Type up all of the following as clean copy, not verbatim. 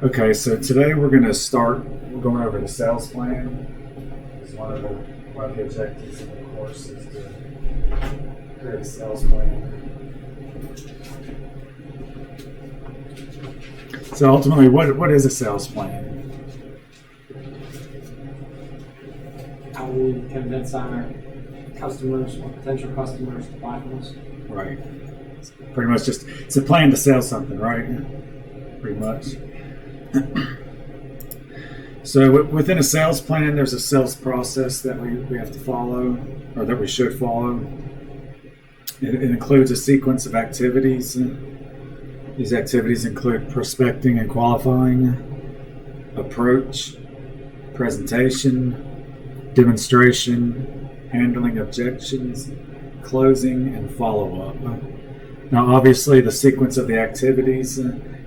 Okay, so today we're going over the sales plan. It's one of the objectives of the course is to create a sales plan. So ultimately, what is a sales plan? How we convince our customers or potential customers to buy from us. Right. It's pretty much it's a plan to sell something, right? Pretty much. So within a sales plan, there's a sales process that we have to follow, or that we should follow. It includes a sequence of activities. These activities include prospecting and qualifying, approach, presentation, demonstration, handling objections, closing, and follow-up. Now, obviously, the sequence of the activities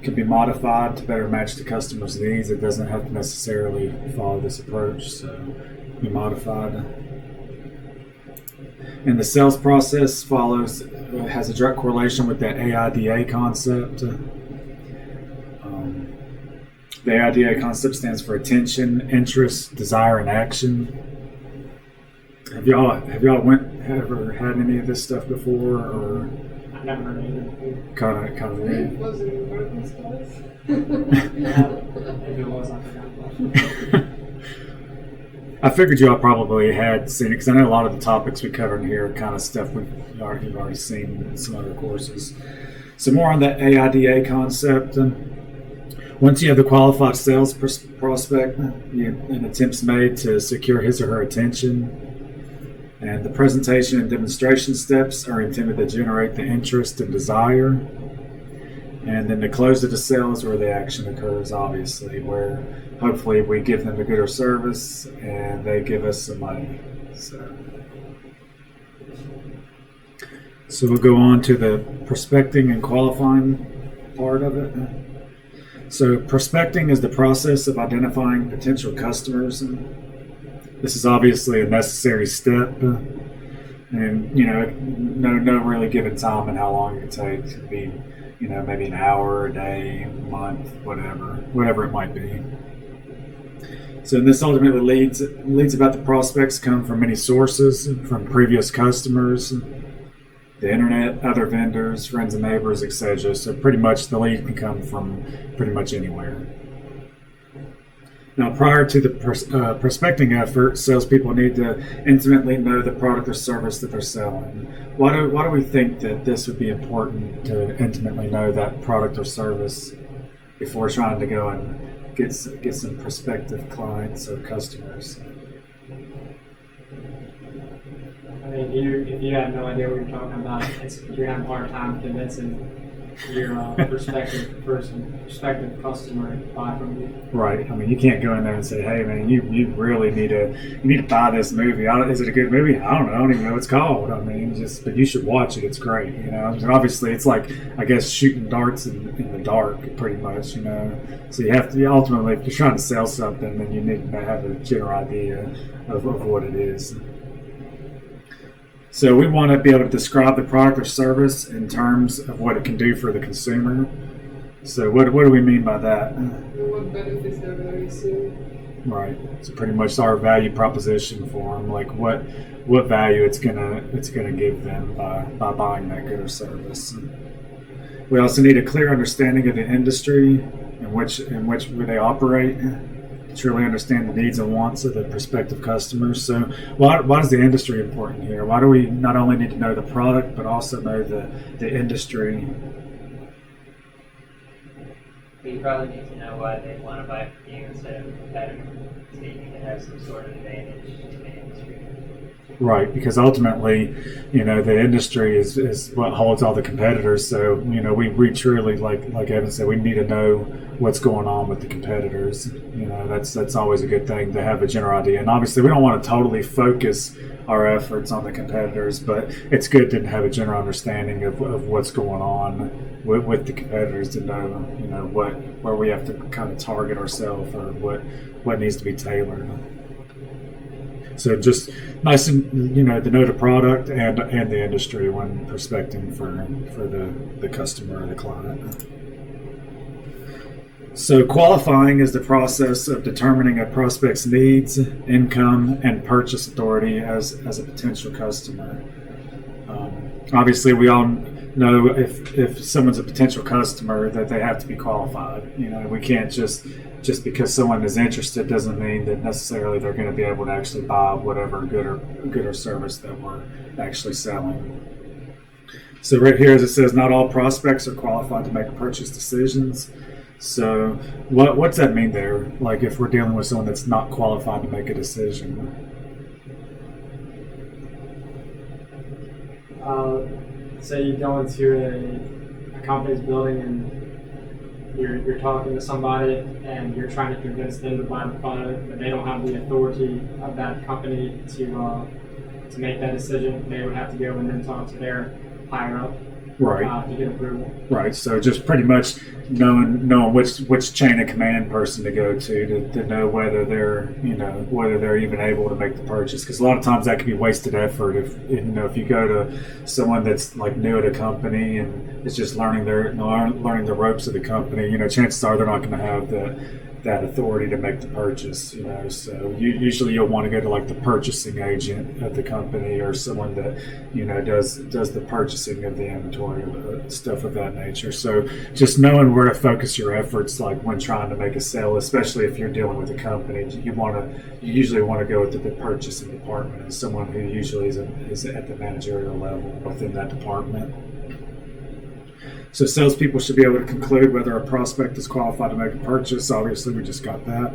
can be modified to better match the customer's needs. It doesn't have to necessarily follow this approach, so it can be modified. And the sales process has a direct correlation with that AIDA concept. The AIDA concept stands for attention, interest, desire, and action. Have y'all ever had any of this stuff before, or I've never heard of it before. kind of new? Was it in American studies? If it was, I forgot about it. I figured y'all probably had seen it because I know a lot of the topics we cover in here are kind of stuff you've already seen in some other courses. So more on that AIDA concept. Once you have the qualified sales prospect, an attempt's made to secure his or her attention. And the presentation and demonstration steps are intended to generate the interest and desire. And then the close of the sale is where the action occurs, obviously, where hopefully we give them a good or service and they give us some money. So we'll go on to the prospecting and qualifying part of it. So prospecting is the process of identifying potential customers. This is obviously a necessary step, and no really given time and how long it takes. It could be, maybe an hour, a day, a month, whatever it might be. So this ultimately leads about the prospects come from many sources, from previous customers, the internet, other vendors, friends and neighbors, etc. So pretty much the lead can come from pretty much anywhere. Now, prior to the prospecting effort, salespeople need to intimately know the product or service that they're selling. Why do we think that this would be important to intimately know that product or service before trying to go and get some prospective clients or customers? I mean, if you have no idea what you're talking about, you're having a hard time convincing your prospective customer to buy from you. Right. I mean, you can't go in there and say, "Hey, man, you really need to buy this movie. Is it a good movie? I don't know. I don't even know what it's called. I mean, but you should watch it. It's great. And obviously, it's like, I guess, shooting darts in the dark, pretty much. So you have to ultimately, if you're trying to sell something, then you need to have a general idea of what it is. So we want to be able to describe the product or service in terms of what it can do for the consumer. So what do we mean by that? What benefits they're going to receive. Right. So pretty much our value proposition for them, like what value it's gonna give them by buying that good or service. We also need a clear understanding of the industry in which they operate. Truly understand the needs and wants of the prospective customers. So why is the industry important here? Why do we not only need to know the product, but also know the industry? You probably need to know why they want to buy from you instead of a competitor, so you need to have some sort of advantage in the industry. Right, because ultimately, the industry is what holds all the competitors. So, we truly, like Evan said, we need to know what's going on with the competitors. That's always a good thing to have a general idea. And obviously, we don't want to totally focus our efforts on the competitors, but it's good to have a general understanding of what's going on with the competitors to know, where we have to kind of target ourselves or what needs to be tailored. So just nice and to know the product and the industry when prospecting for the customer or the client. So qualifying is the process of determining a prospect's needs, income, and purchase authority as a potential customer. Obviously, we all know if someone's a potential customer that they have to be qualified. You know, we can't just because someone is interested doesn't mean that necessarily they're going to be able to actually buy whatever good or service that we're actually selling. So right here, as it says, not all prospects are qualified to make purchase decisions. So what's that mean there? Like if we're dealing with someone that's not qualified to make a decision? Say you go into a company's building and you're talking to somebody and you're trying to convince them to buy the product, but they don't have the authority of that company to make that decision. They would have to go and then talk to their higher up, Right. to get approval. Right. So just pretty much knowing which chain of command person to go to know whether they're even able to make the purchase. Because a lot of times that can be wasted effort if you go to someone that's like new at a company and is just learning the ropes of the company. You know, chances are they're not going to have that authority to make the purchase. You know, so usually you'll want to go to like the purchasing agent of the company or someone that does the purchasing of the inventory, stuff of that nature. So just knowing where to focus your efforts, like when trying to make a sale, especially if you're dealing with a company, you usually want to go with the purchasing department and someone who usually is at the managerial level within that department. So salespeople should be able to conclude whether a prospect is qualified to make a purchase. Obviously, we just got that.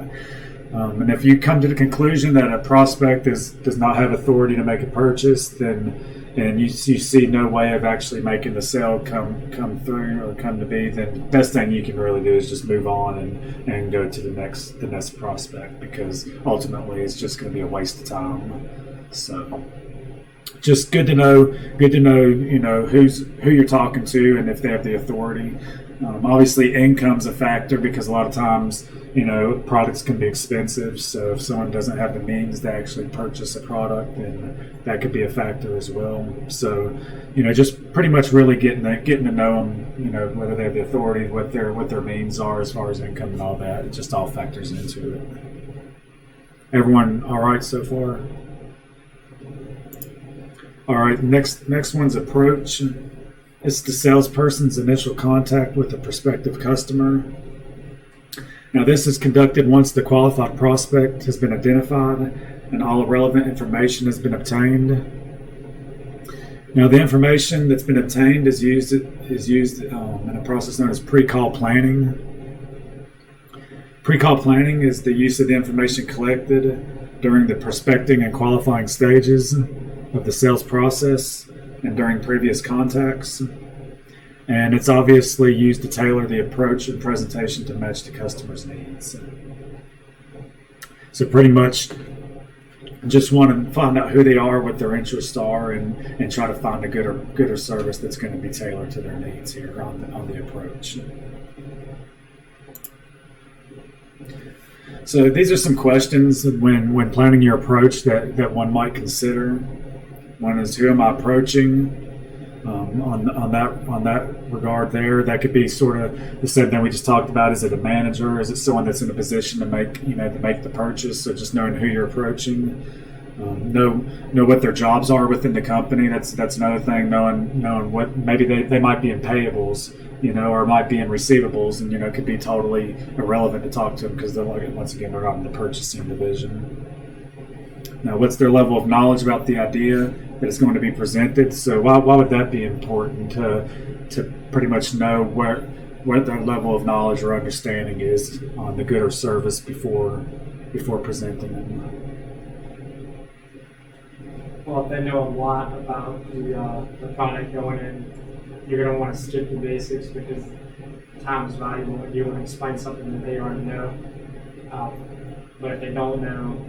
And if you come to the conclusion that a prospect does not have authority to make a purchase, and you see no way of actually making the sale come through or come to be, then the best thing you can really do is just move on and go to the next prospect, because ultimately it's just going to be a waste of time. So just good to know, who you're talking to and if they have the authority. Obviously, income's a factor because a lot of times, products can be expensive. So if someone doesn't have the means to actually purchase a product, then that could be a factor as well. So, just pretty much really getting to know them, whether they have the authority, what their means are as far as income and all that. It just all factors into it. Everyone all right so far? All right, next one's approach. It's the salesperson's initial contact with a prospective customer. Now, this is conducted once the qualified prospect has been identified and all relevant information has been obtained. Now, the information that's been obtained is used in a process known as pre-call planning. Pre-call planning is the use of the information collected during the prospecting and qualifying stages of the sales process and during previous contacts. And it's obviously used to tailor the approach and presentation to match the customer's needs. So pretty much just want to find out who they are, what their interests are, and try to find a gooder service that's going to be tailored to their needs here on the approach. So these are some questions when planning your approach that one might consider. One is, who am I approaching? On that regard there, that could be sort of the same thing we just talked about. Is it a manager? Is it someone that's in a position to make the purchase? So just knowing who you're approaching, know what their jobs are within the company. That's another thing. Knowing what maybe they might be in payables, or might be in receivables, and it could be totally irrelevant to talk to them because once again they're not in the purchasing division. Now, what's their level of knowledge about the idea that is going to be presented? So why would that be important to pretty much know what their level of knowledge or understanding is on the good or service before presenting them? Well, if they know a lot about the product going in, you're going to want to skip the basics because time is valuable and you want to explain something that they already know. But if they don't know,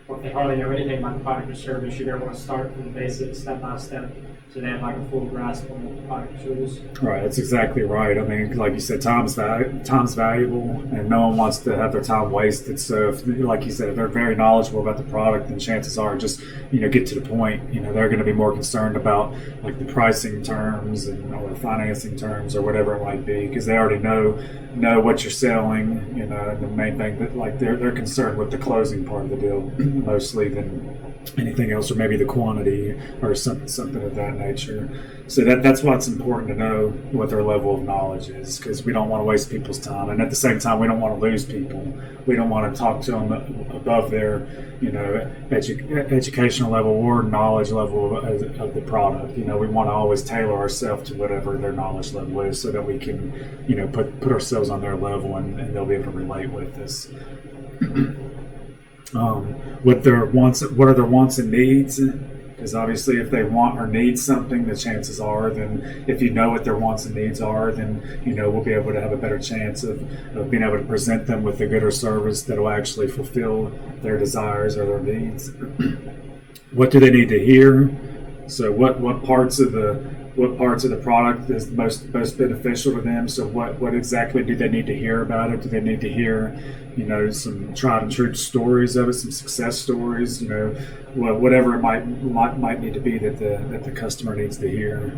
or if they hardly know anything about the product or service, you're going to want to start from the basics, step by step, so they have like a full grasp on what the product shows. Right, that's exactly right. I mean, like you said, time's valuable, and no one wants to have their time wasted. So, if, like you said, if they're very knowledgeable about the product, then chances are just get to the point. They're going to be more concerned about like the pricing terms or financing terms or whatever it might be, because they already know what you're selling. The main thing that like they're concerned with the closing part of the deal mostly than anything else, or maybe the quantity or something of that nature. So that's why it's important to know what their level of knowledge is, because we don't want to waste people's time, and at the same time we don't want to lose people. We don't want to talk to them above their educational level or knowledge level of the product. We want to always tailor ourselves to whatever their knowledge level is, so that we can put ourselves on their level, and they'll be able to relate with us. What are their wants and needs? Because obviously, if they want or need something, the chances are, then if you know what their wants and needs are, then we'll be able to have a better chance of being able to present them with a good or service that will actually fulfill their desires or their needs. What do they need to hear? So what parts of the product is most beneficial to them? So what exactly do they need to hear about it? Do they need to hear some tried and true stories of it, some success stories, whatever it might need to be that the customer needs to hear.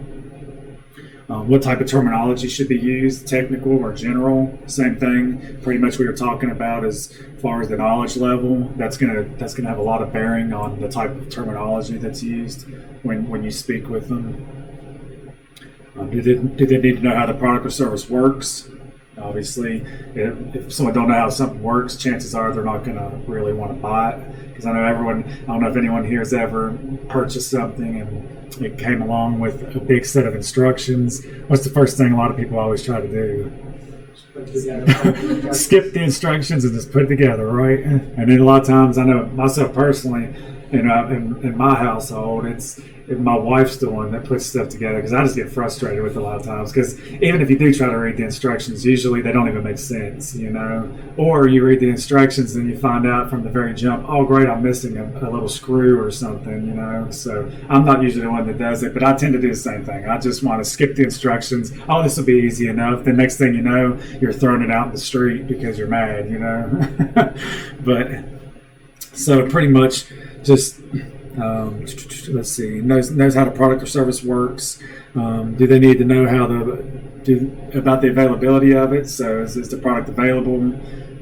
What type of terminology should be used, technical or general? Same thing, pretty much we were talking about as far as the knowledge level. That's gonna have a lot of bearing on the type of terminology that's used when you speak with them. Do they need to know how the product or service works? Obviously, if someone don't know how something works, chances are they're not going to really want to buy it. Because I don't know if anyone here has ever purchased something and it came along with a big set of instructions. What's the first thing a lot of people always try to do? Put together. Skip the instructions and just put it together, right? And then a lot of times, I know myself personally, in my household, it's my wife's the one that puts stuff together, because I just get frustrated with it a lot of times, because even if you do try to read the instructions, usually they don't even make sense, or you read the instructions and you find out from the very jump, oh great, I'm missing a little screw or something, so I'm not usually the one that does it, but I tend to do the same thing. I just want to skip the instructions. Oh, this will be easy enough. The next thing you know, you're throwing it out in the street because you're mad, but so pretty much just let's see, knows how the product or service works. Do they need to know about the availability of it? So is the product available?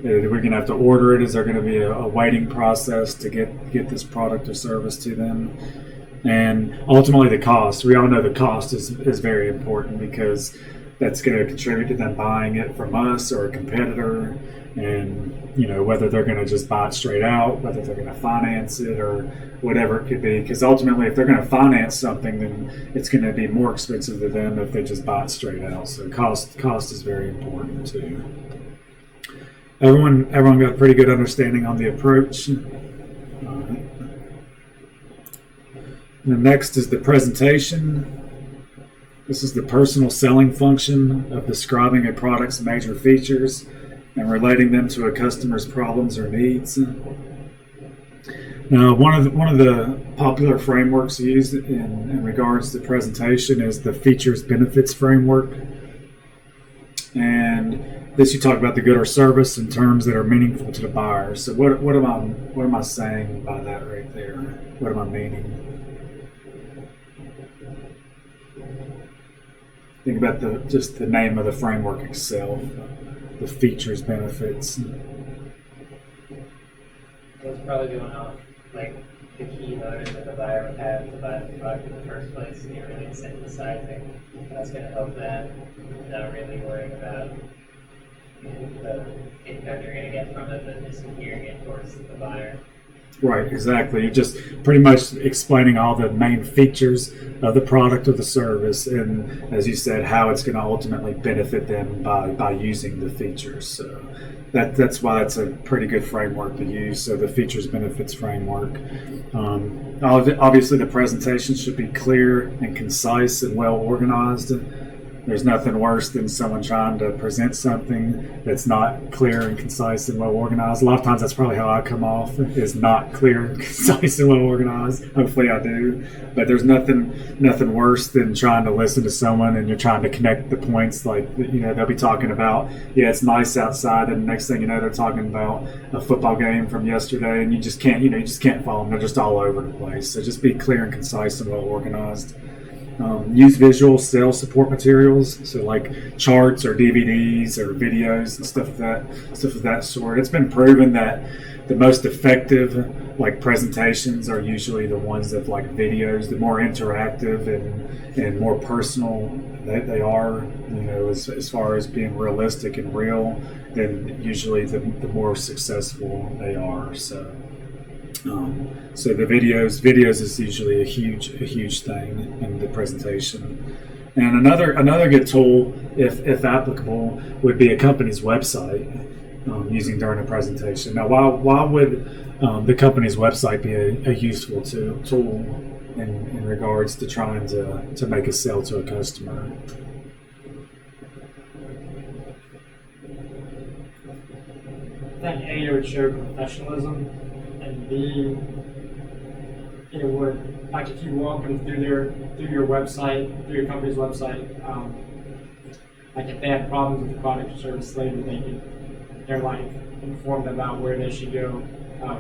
We're going to have to order it. Is there going to be a waiting process to get this product or service to them? And ultimately the cost. We all know the cost is very important, because that's going to contribute to them buying it from us or a competitor, and whether they're going to just buy it straight out, whether they're going to finance it or whatever it could be. Because ultimately, if they're going to finance something, then it's going to be more expensive to them if they just buy it straight out. So cost is very important too. Everyone got a pretty good understanding on the approach. All right. The next is the presentation. This is the personal selling function of describing a product's major features and relating them to a customer's problems or needs. Now, one of the popular frameworks used in regards to presentation is the features benefits framework. And this, you talk about the good or service in terms that are meaningful to the buyer. So what am I saying by that right there? What am I meaning? Think about just the name of the framework itself, the features, benefits. It's probably going off like the key motive that the buyer would have to buy the product in the first place, and you're really incentivizing. That's going to help them, not really worrying about the income you're going to get from it, but just gearing it towards the buyer. Right, exactly. You're just pretty much explaining all the main features of the product or the service, and as you said, how it's going to ultimately benefit them by using the features. So that's why it's a pretty good framework to use. So the features benefits framework. Obviously, the presentation should be clear and concise and well organized. There's nothing worse than someone trying to present something that's not clear and concise and well organized. A lot of times that's probably how I come off, is not clear and concise and well organized. Hopefully I do. But there's nothing worse than trying to listen to someone and you're trying to connect the points. Like, you know, they'll be talking about, yeah, it's nice outside, and the next thing you know, they're talking about a football game from yesterday, and you just can't follow them. They're just all over the place. So just be clear and concise and well organized. Use visual sales support materials, so like charts or DVDs or videos and stuff of that sort. It's been proven that the most effective like presentations are usually the ones that like videos. The more interactive and more personal they are, you know, as far as being realistic and real, then usually the more successful they are. So the videos is usually a huge thing in the presentation. And another good tool, if applicable, would be a company's website, using during a presentation. Now, why would the company's website be a useful tool in regards to trying to make a sale to a customer? I think A, it would show professionalism, and B, it would, like if you walk them through your website, through your company's website, like if they had problems with the product or service later, they're like informed about where they should go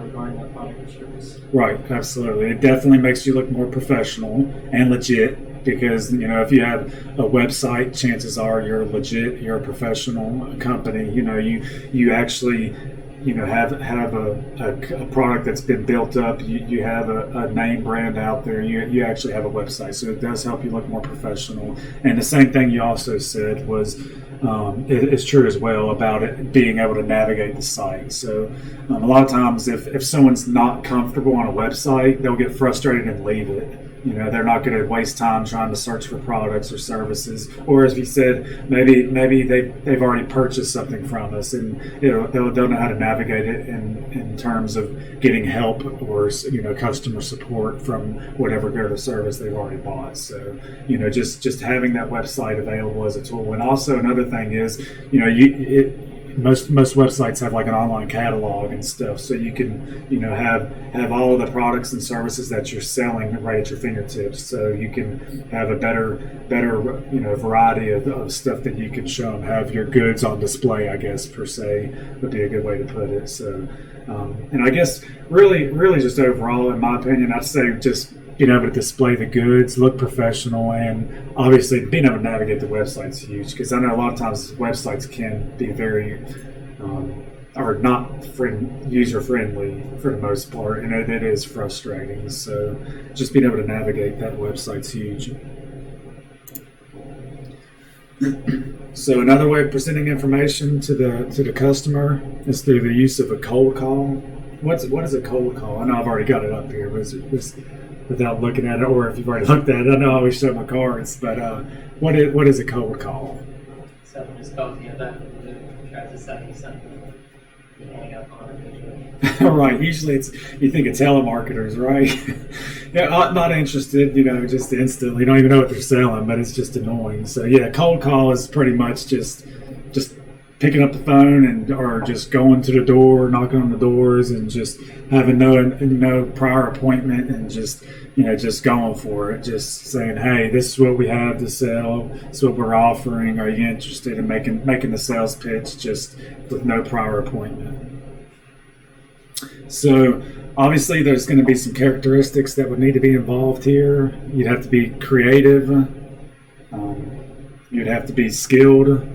regarding that product or service. Right, absolutely. It definitely makes you look more professional and legit, because, you know, if you have a website, chances are you're legit, you're a professional company. You know, you actually, you know, have a product that's been built up. You have a name brand out there. You actually have a website, so it does help you look more professional. And the same thing you also said was it's true as well about it being able to navigate the site. So a lot of times if someone's not comfortable on a website, they'll get frustrated and leave it. You know, they're not going to waste time trying to search for products or services. Or as we said, maybe they've already purchased something from us, and they'll know how to navigate it in terms of getting help or, you know, customer support from whatever good or service they've already bought. So, you know, just having that website available as a tool. And also another thing is, you know, most websites have like an online catalog and stuff, so you can, you know, have all of the products and services that you're selling right at your fingertips. So you can have a better you know, variety of stuff that you can show them. Have your goods on display, I guess, per se, would be a good way to put it. So and I guess really just overall, in my opinion, I'd say just being able to display the goods, look professional, and obviously being able to navigate the website's huge, because I know a lot of times websites can be very or not user friendly for the most part, and it is frustrating. So just being able to navigate that website's huge. So another way of presenting information to the customer is through the use of a cold call. What is a cold call? I know I've already got it up here, but without looking at it, or if you've already looked at it, I know I always show my cards, but what is a cold call? Someone just calls you about and tries to sell you something. You hang up on it usually. Right. Usually you think of telemarketers, right? Yeah, not interested, you know, just instantly. You don't even know what they're selling, but it's just annoying. So yeah, cold call is pretty much just picking up the phone or just going to the door, knocking on the doors, and just having no prior appointment, and just going for it, just saying, hey, this is what we have to sell, this is what we're offering. Are you interested in making the sales pitch, just with no prior appointment? So obviously there's going to be some characteristics that would need to be involved here. You'd have to be creative. You'd have to be skilled,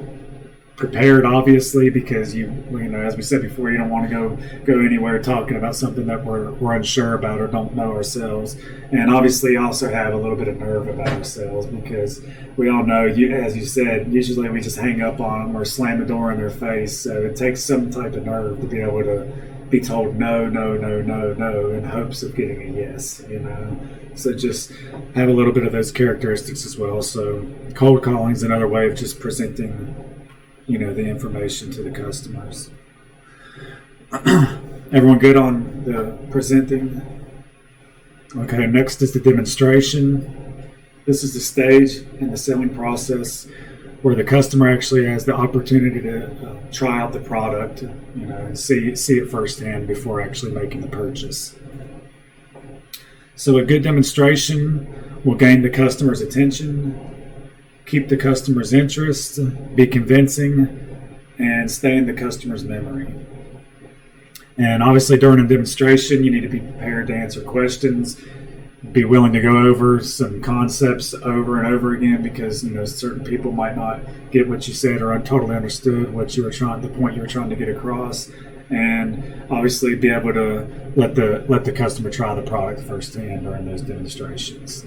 prepared, obviously, because you know, as we said before, you don't want to go anywhere talking about something that we're unsure about or don't know ourselves. And obviously also have a little bit of nerve about ourselves, because we all know, as you said, usually we just hang up on them or slam the door in their face. So it takes some type of nerve to be able to be told no in hopes of getting a yes, you know. So just have a little bit of those characteristics as well. So cold calling is another way of just presenting, you know, the information to the customers. Everyone good on the presenting? Okay, next is the demonstration. This is the stage in the selling process where the customer actually has the opportunity to try out the product, and see it firsthand before actually making the purchase. So a good demonstration will gain the customer's attention, keep the customer's interest, be convincing, and stay in the customer's memory. And obviously during a demonstration, you need to be prepared to answer questions, be willing to go over some concepts over and over again, because certain people might not get what you said or totally understood the point you were trying to get across, and obviously be able to let the customer try the product firsthand during those demonstrations.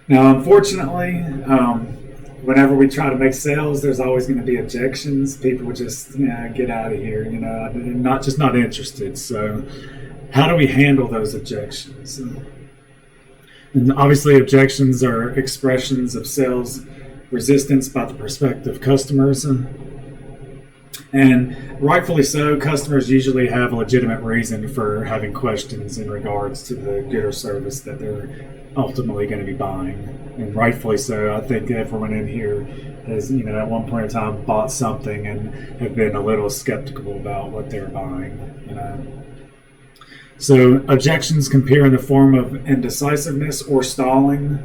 Now, unfortunately, whenever we try to make sales, there's always going to be objections. People would just get out of here, not interested. So how do we handle those objections? And obviously objections are expressions of sales resistance by the prospective customers. And rightfully so, customers usually have a legitimate reason for having questions in regards to the good or service that they're ultimately going to be buying. And rightfully so. I think everyone in here has, at one point in time bought something and have been a little skeptical about what they're buying. So objections can appear in the form of indecisiveness or stalling.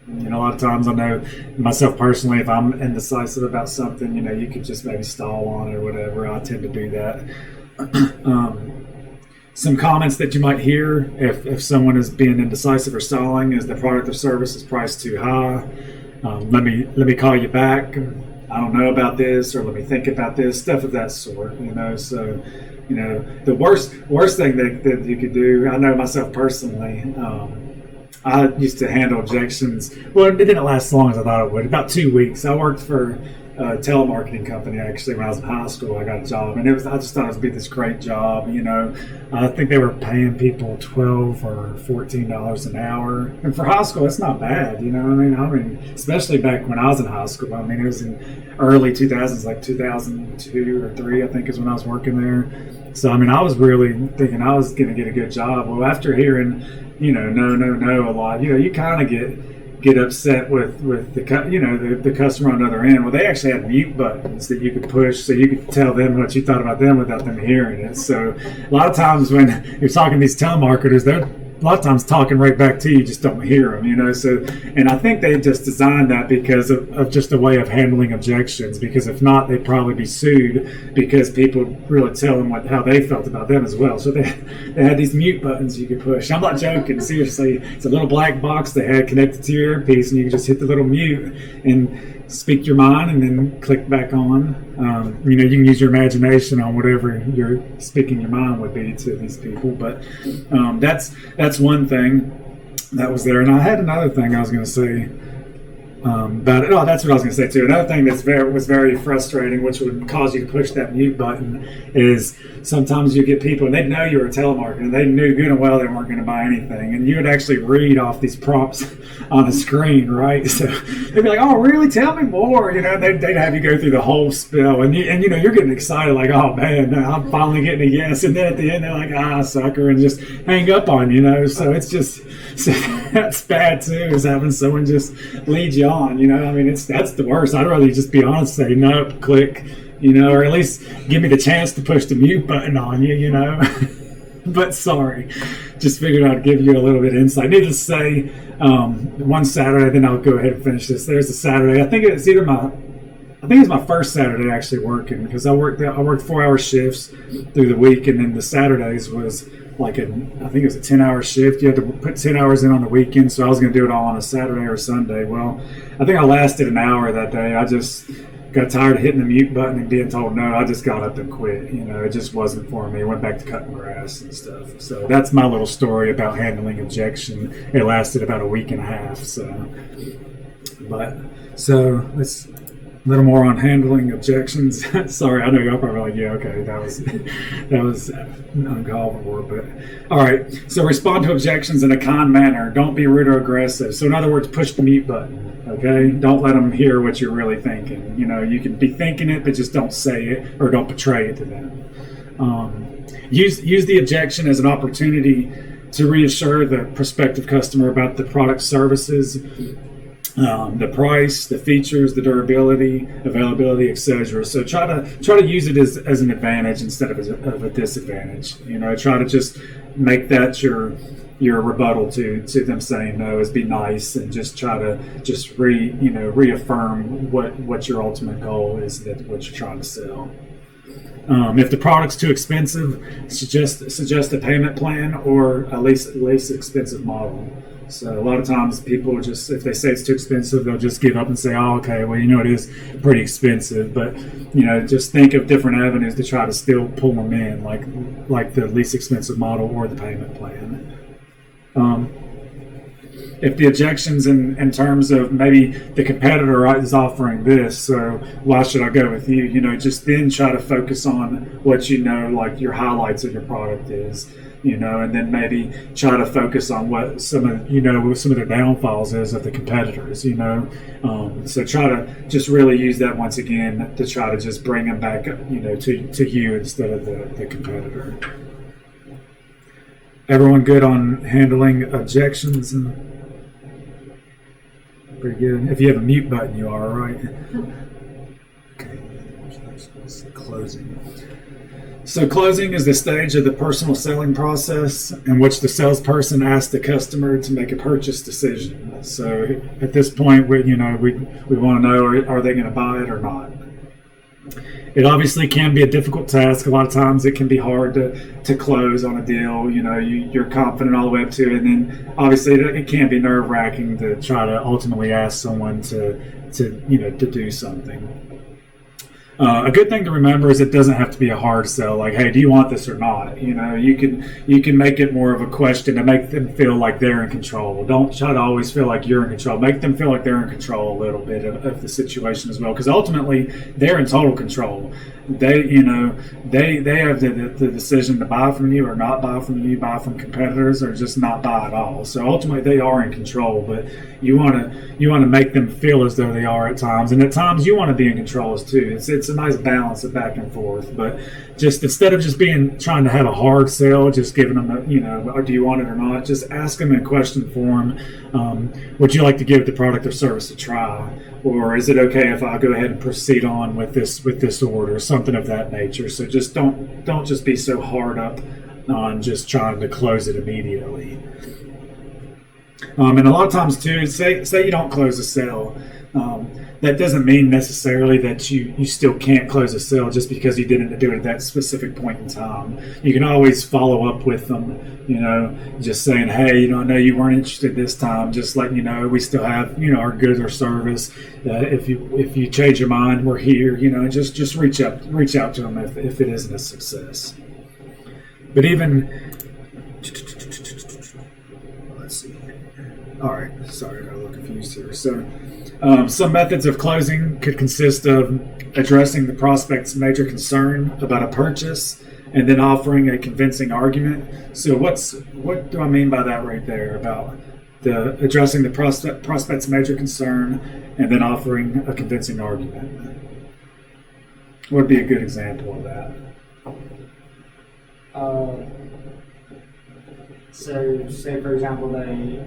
A lot of times I know myself personally, if I'm indecisive about something, you could just maybe stall on it or whatever. I tend to do that. Some comments that you might hear if someone is being indecisive or stalling is the product or service is priced too high. Let me call you back. I don't know about this, or let me think about this, stuff of that sort. So the worst thing that you could do, I know myself personally, I used to handle objections. Well, it didn't last as long as I thought it would. About 2 weeks. I worked for a telemarketing company, actually, when I was in high school. I got a job, and I just thought it would be this great job. I think they were paying people $12 or $14 an hour. And for high school, it's not bad, I mean, especially back when I was in high school. I mean, it was in early 2000s, like 2002 or 3, I think is when I was working there. So, I mean, I was really thinking I was going to get a good job. Well, after hearing, no a lot, you kind of get upset with the customer on the other end. Well, they actually had mute buttons that you could push so you could tell them what you thought about them without them hearing it. So a lot of times when you're talking to these telemarketers, they're a lot of times talking right back to you, just don't hear them, So, and I think they just designed that because of just a way of handling objections, because if not, they'd probably be sued because people really tell them how they felt about them as well. So they had these mute buttons you could push. I'm not joking, seriously. It's a little black box they had connected to your earpiece, and you could just hit the little mute and speak your mind and then click back on. You can use your imagination on whatever you're speaking your mind would be to these people. But that's one thing that was there. And I had another thing I was going to say about it. Oh, that's what I was going to say too. Another thing was very frustrating, which would cause you to push that mute button, is sometimes you get people and they know you were a telemarketer and they knew good and well they weren't going to buy anything, and you would actually read off these prompts on the screen, right? So they'd be like, "Oh, really? Tell me more." They'd have you go through the whole spiel, and you're getting excited, like, "Oh man, I'm finally getting a yes," and then at the end they're like, "Ah, sucker," and just hang up on you. So it's just that's bad too, is having someone just lead you on. I mean, that's the worst. I'd rather just be honest, say nope, click, or at least give me the chance to push the mute button on you, But sorry, just figured I'd give you a little bit of insight. Needless to say, one Saturday, then I'll go ahead and finish this. There's a Saturday. I think it's my first Saturday actually working, because I worked 4-hour shifts through the week, and then the Saturdays was like I think it was a 10-hour shift. You had to put 10 hours in on the weekend, so I was going to do it all on a Saturday or Sunday. Well, I think I lasted an hour that day. I just got tired of hitting the mute button and being told no. I just got up and quit. It just wasn't for me. I went back to cutting grass and stuff. So that's my little story about handling objection. It lasted about a week and a half. So let's a little more on handling objections. Sorry, I know y'all probably like, yeah, okay, that was uncalled for. But all right, so respond to objections in a kind manner. Don't be rude or aggressive. So in other words, push the mute button. Okay, don't let them hear what you're really thinking. You can be thinking it, but just don't say it or don't portray it to them. Use the objection as an opportunity to reassure the prospective customer about the product services, the price, the features, the durability, availability, etc. So try to use it as an advantage instead of of a disadvantage. Try to just make that your rebuttal to them saying no, is be nice, and just try to just reaffirm what your ultimate goal is, that what you're trying to sell. If the product's too expensive, suggest a payment plan or a least expensive model. So a lot of times people just, if they say it's too expensive, they'll just give up and say, oh, okay, well, it is pretty expensive. But, just think of different avenues to try to still pull them in, like the least expensive model or the payment plan. If the objections in terms of maybe the competitor is offering this, so why should I go with you? Just then try to focus on what like your highlights of your product is, and then maybe try to focus on what some of the downfalls is of the competitors, So try to just really use that once again to try to just bring them back, to you instead of the competitor. Everyone good on handling objections? Pretty good. If you have a mute button, you are, right? Okay. Closing. So closing is the stage of the personal selling process in which the salesperson asks the customer to make a purchase decision. So at this point, we want to know, are they going to buy it or not? It obviously can be a difficult task. A lot of times it can be hard to close on a deal. You're confident all the way up to it, and then obviously it can be nerve-wracking to try to ultimately ask someone to do something. A good thing to remember is it doesn't have to be a hard sell. Like, hey, do you want this or not? You can make it more of a question to make them feel like they're in control. Don't try to always feel like you're in control. Make them feel like they're in control a little bit of the situation as well, because ultimately they're in total control. They have the decision to buy from you or not buy from you, buy from competitors, or just not buy at all. So ultimately they are in control, but you want to make them feel as though they are at times, and at times you want to be in control as too. It's a nice balance of back and forth, but just instead of just trying to have a hard sell, just giving them or do you want it or not, just ask them in question form, would you like to give the product or service a try, or is it okay if I go ahead and proceed on with this order, something of that nature. So just don't just be so hard up on just trying to close it immediately. And a lot of times too, say you don't close a sale, that doesn't mean necessarily that you still can't close a sale just because you didn't do it at that specific point in time. You can always follow up with them, just saying, hey, I know you weren't interested this time, just letting you know we still have, our goods or service. If you change your mind, we're here, just reach out to them if it isn't a success. But even, let's see. All right, sorry, I got a little confused here. So some methods of closing could consist of addressing the prospect's major concern about a purchase and then offering a convincing argument. So what do I mean by that right there, about addressing the prospect's major concern and then offering a convincing argument? What would be a good example of that? So say for example they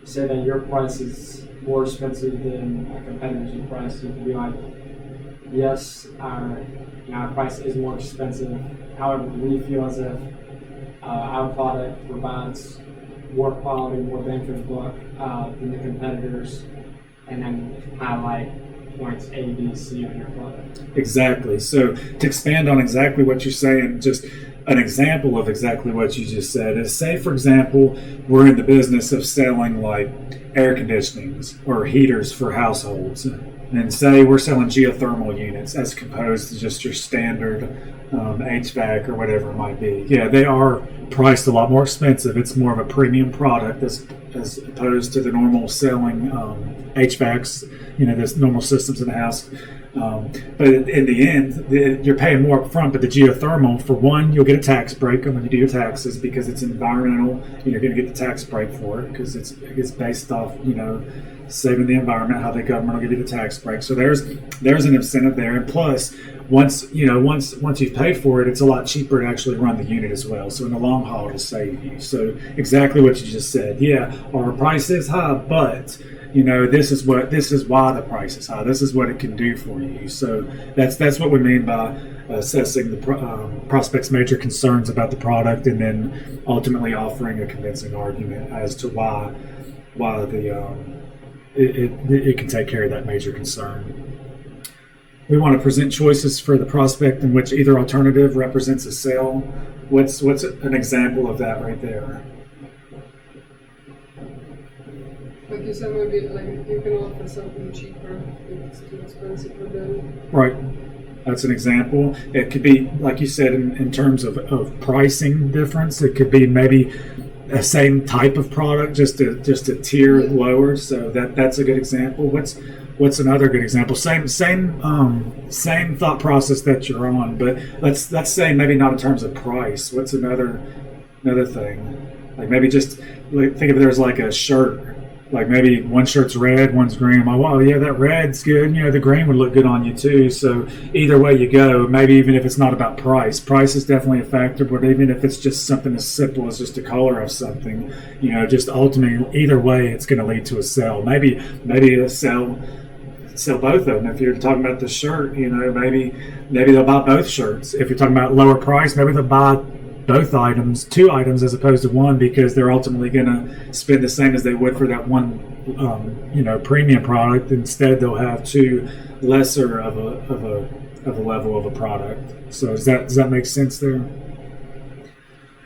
say that your price is more expensive than a competitor's price. You can be like, yes, our price is more expensive. However, we feel as if our product provides more quality, more bang for the buck than the competitors, and then highlight points A, B, C on your product. Exactly. So to expand on exactly what you're saying, just an example of exactly what you just said is, say, for example, we're in the business of selling like air conditionings or heaters for households. And say we're selling geothermal units as opposed to just your standard HVAC or whatever it might be. Yeah, they are priced a lot more expensive. It's more of a premium product as opposed to the normal selling HVACs, this normal systems in the house. But in the end, you're paying more up front. But the geothermal, for one, you'll get a tax break when you do your taxes because it's environmental. You're going to get the tax break for it because it's based off, saving the environment, how the government will give you the tax break. So there's an incentive there, and plus, once you've paid for it, it's a lot cheaper to actually run the unit as well. So in the long haul, it'll save you. So exactly what you just said. Yeah, our price is high, but this is why the price is high. This is what it can do for you. So that's what we mean by assessing the prospect's major concerns about the product, and then ultimately offering a convincing argument as to why it can take care of that major concern. We want to present choices for the prospect in which either alternative represents a sale. What's an example of that right there? Like you said, maybe like you can offer something cheaper if it's too expensive for them. Right. That's an example. It could be, like you said, in terms of pricing difference. It could be maybe a same type of product, just a tier lower. So that's a good example. What's another good example? Same thought process that you're on, but let's say maybe not in terms of price. What's another thing? Like maybe just think of it as like a shirt. Like maybe one shirt's red, one's green. I'm like, wow, yeah, that red's good. The green would look good on you too. So either way you go, maybe even if it's not about price is definitely a factor. But even if it's just something as simple as just a color of something, just ultimately, either way, it's going to lead to a sale. Maybe a sell both of them. If you're talking about the shirt, maybe they'll buy both shirts. If you're talking about lower price, maybe they'll buy both items, 2 items as opposed to one, because they're ultimately going to spend the same as they would for that one, premium product. Instead, they'll have 2 lesser of a level of a product. So does that make sense there?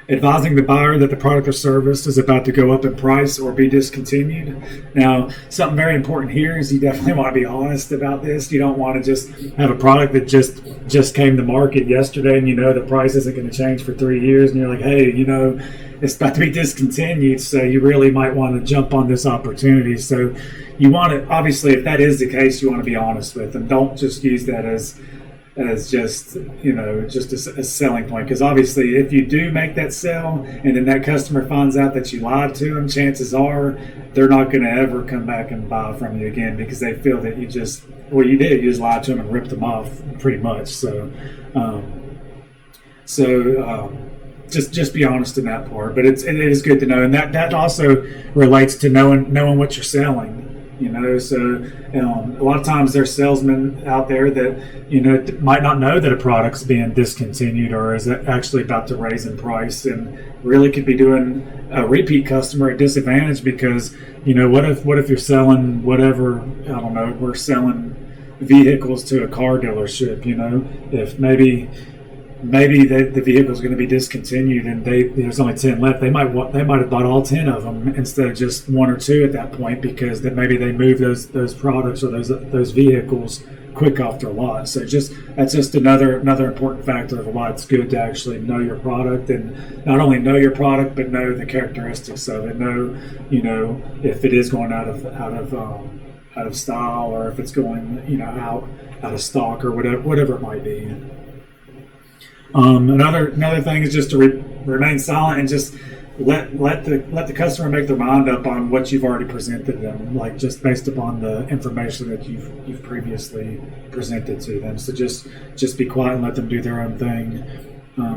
Advising the buyer that the product or service is about to go up in price or be discontinued. Now, something very important here is you definitely want to be honest about this. You don't want to just have a product that just came to market yesterday, and the price isn't going to change for 3 years, and you're like, hey, it's about to be discontinued, so you really might want to jump on this opportunity. So you want to, obviously, if that is the case, you want to be honest with them. Don't just use that as just a selling point, because obviously if you do make that sale and then that customer finds out that you lied to them, chances are they're not going to ever come back and buy from you again, because they feel that you just lied to them and ripped them off pretty much. So just be honest in that part. But it is good to know, and that also relates to knowing what you're selling. So a lot of times there's salesmen out there that might not know that a product's being discontinued or is actually about to raise in price, and really could be doing a repeat customer a disadvantage, because what if you're selling whatever, I don't know, we're selling vehicles to a car dealership. If maybe the vehicle is going to be discontinued and there's only 10 left. They might have bought all 10 of them instead of just 1 or 2 at that point, because maybe they move those products or those vehicles quick off their lot. So that's just another important factor of why it's good to actually know your product, and not only know your product but know the characteristics of it. Know if it is going out of style, or if it's going out of stock, or whatever it might be. Another thing is just to remain silent and just let the customer make their mind up on what you've already presented them, like just based upon the information that you've previously presented to them. So just be quiet and let them do their own thing.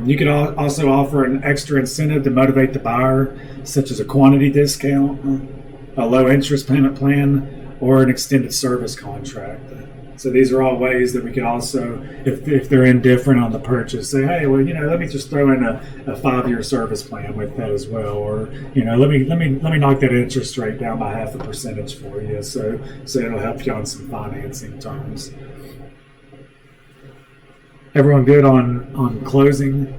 You could also offer an extra incentive to motivate the buyer, such as a quantity discount, a low interest payment plan, or an extended service contract. So these are all ways that we could also, if they're indifferent on the purchase, say, hey, well, let me just throw in a 5-year service plan with that as well, or let me knock that interest rate down by 0.5% for you, so it'll help you on some financing terms. Everyone good on closing?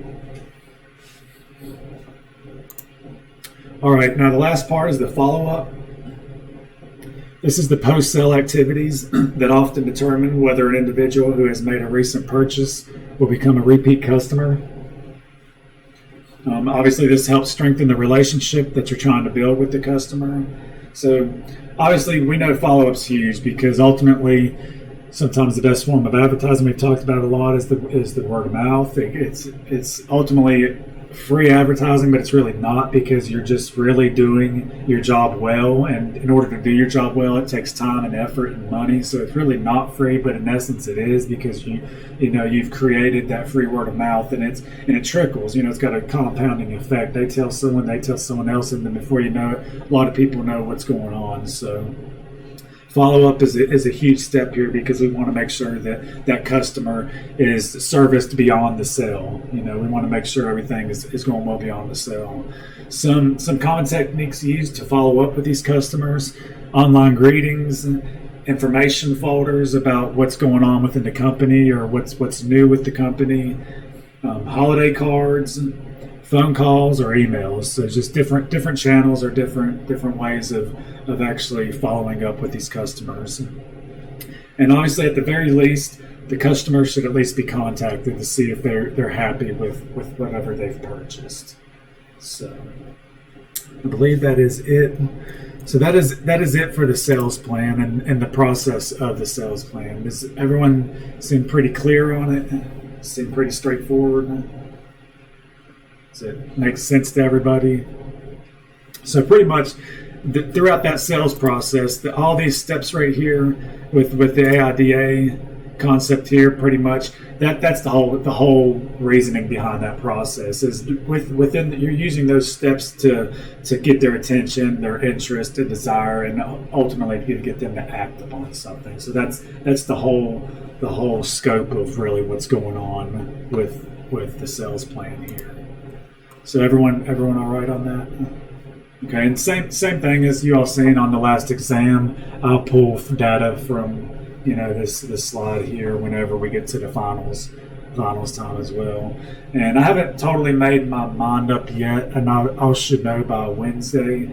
All right, now the last part is the follow-up. This is the post-sale activities that often determine whether an individual who has made a recent purchase will become a repeat customer. Obviously, this helps strengthen the relationship that you're trying to build with the customer. So, obviously, we know follow-up's huge, because ultimately, sometimes the best form of advertising, we've talked about a lot, is the word of mouth. It's ultimately free advertising, but it's really not, because you're just really doing your job well. And in order to do your job well, it takes time and effort and money. So it's really not free, but in essence it is, because you've created that free word of mouth, and it trickles. It's got a compounding effect. They tell someone else, and then before you know it, a lot of people know what's going on. So follow-up is a huge step here, because we want to make sure that customer is serviced beyond the sale. We want to make sure everything is going well beyond the sale. Some common techniques used to follow up with these customers: online greetings, information folders about what's going on within the company or what's new with the company, holiday cards, phone calls, or emails. So just different channels or different ways of actually following up with these customers. And obviously, at the very least, the customer should at least be contacted to see if they're happy with whatever they've purchased. So I believe that is it. So that is it for the sales plan and the process of the sales plan. Does everyone seem pretty clear on it? Seem pretty straightforward? Does it make sense to everybody? So pretty much throughout that sales process, all these steps right here with the AIDA concept here, pretty much that's the whole reasoning behind that process is within you're using those steps to get their attention, their interest, and desire, and ultimately to get them to act upon something. So that's the whole scope of really what's going on with the sales plan here. So everyone all right on that? Okay, and same thing as you all seen on the last exam. I'll pull data from this slide here whenever we get to the finals time as well. And I haven't totally made my mind up yet, and I should know by Wednesday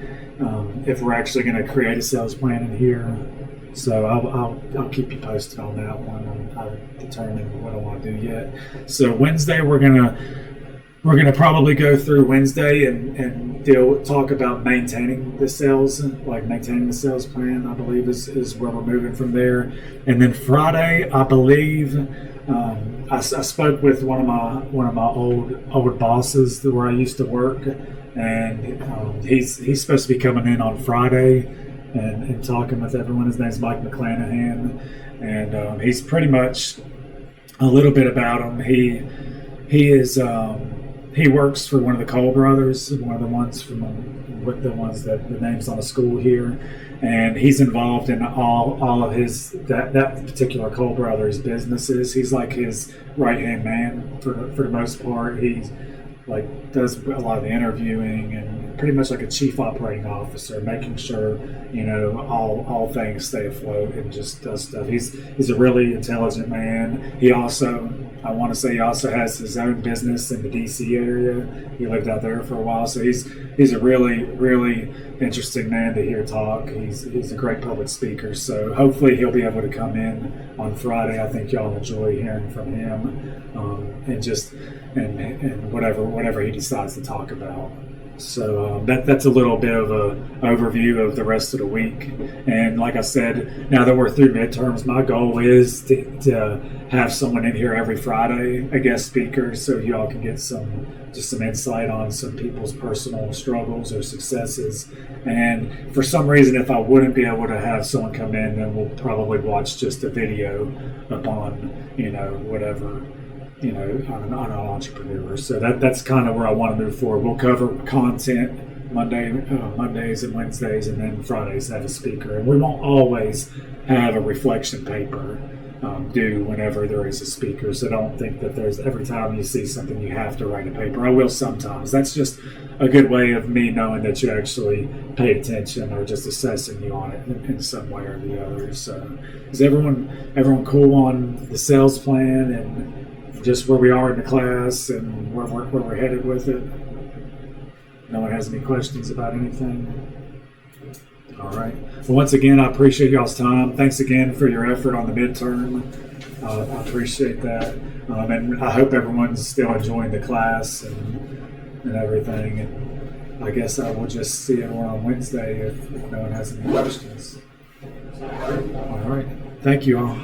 if we're actually going to create a sales plan in here. So I'll keep you posted on that one. I haven't determined what I want to do yet. So Wednesday we're gonna probably go through Wednesday and talk about maintaining the sales plan. I believe is where we're moving from there. And then Friday, I believe I spoke with one of my old bosses where I used to work, and he's supposed to be coming in on Friday and talking with everyone. His name's Mike McClanahan, and he's pretty much a little bit about him. He works for one of the Cole brothers, one of the ones that the name's on the school here, and he's involved in all of his that particular Cole brothers businesses. He's like his right hand man for the most part. He's like does a lot of the interviewing and pretty much like a chief operating officer, making sure all things stay afloat and just does stuff. He's a really intelligent man. He also has his own business in the DC area. He lived out there for a while, so he's a really, really interesting man to hear talk. He's a great public speaker, so hopefully he'll be able to come in on Friday. I think y'all enjoy hearing from him, and whatever he decides to talk about. So that's a little bit of a overview of the rest of the week. And like I said, now that we're through midterms, my goal is to have someone in here every Friday, a guest speaker, so y'all can get some insight on some people's personal struggles or successes. And for some reason, if I wouldn't be able to have someone come in, then we'll probably watch just a video upon whatever. On an entrepreneur. So that's kind of where I want to move forward. We'll cover content Mondays and Wednesdays, and then Fridays have a speaker. And we won't always have a reflection paper due whenever there is a speaker. So don't think that there's every time you see something you have to write a paper. I will sometimes. That's just a good way of me knowing that you actually pay attention or just assessing you on it in some way or the other. So is everyone cool on the sales plan and just where we are in the class and where we're headed with it? No one has any questions about anything? All right. Well, once again, I appreciate y'all's time. Thanks again for your effort on the midterm. I appreciate that. And I hope everyone's still enjoying the class and everything. And I guess I will just see everyone on Wednesday if no one has any questions. All right. Thank you all.